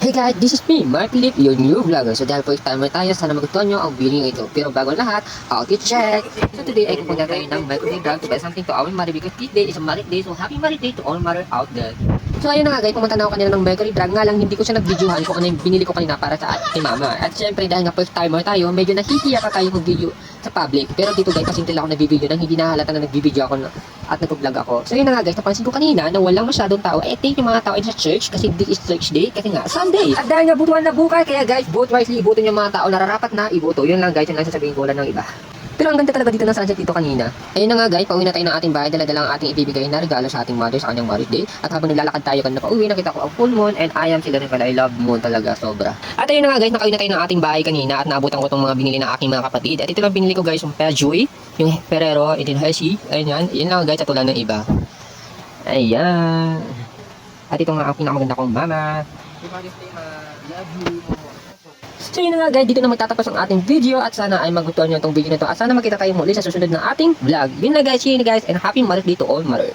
Hey guys, this is me, Mark Philip, your new vlogger. So dahil first timer tayo, sana magustuhan nyo ang video ito. Pero bago ang lahat, how to check. So today ay pupunta tayo ng microwave drug to buy something to our mother because this day is a married day. So happy married day to all mother out there. So ayun na nga guys, pumunta na ako kanina ng bakery drug. Nga lang hindi ko siya nag-videohan kung ano yung binili ko kanina para sa ating mama. At syempre dahil nga first timer tayo, medyo nahihiya ka tayo mag-video sa public. Pero dito guys, pasimple lang ako nag-video nang hindi nahalata na nag-video ako at nag-vlog ako. So yun na nga guys, napansin ko kanina na walang masyadong tao. I think yung mga tao sa church kasi this is church day kasi nga Sunday. At dahil nga butuhan na bukas, kaya guys, vote wisely, iboto yung mga tao nararapat na iboto. Yun lang guys, yun lang sasabihin ko lang ng iba. Pero ang ganda talaga dito ng sunset dito kanina. Ayun na nga guys, pauwi na tayo ng ating bahay, dala-dala ang ating ibibigay na regalo sa ating mother sa kanyang marriage day. At habang naglalakad tayo kanina pauwi, nakita ko ang full moon and I am sila rin pala, I love moon talaga, sobra. At ayun na nga guys, nakauwi na tayo ng ating bahay kanina at naabutan ko itong mga binili ng aking mga kapatid. At ito lang binili ko guys, yung Pejoy, yung Ferrero, and then Hershey. Ayun yan, yun lang guys, at wala ng iba. Ayan. At ito nga ang pinakamaganda kong mama. Love you. So yun na nga guys, dito na magtatapos ang ating video at sana ay magustuhan nyo itong video na ito at sana makita tayo muli sa susunod na ating vlog. Yun na guys, see you guys and happy Mother's Day to all mother.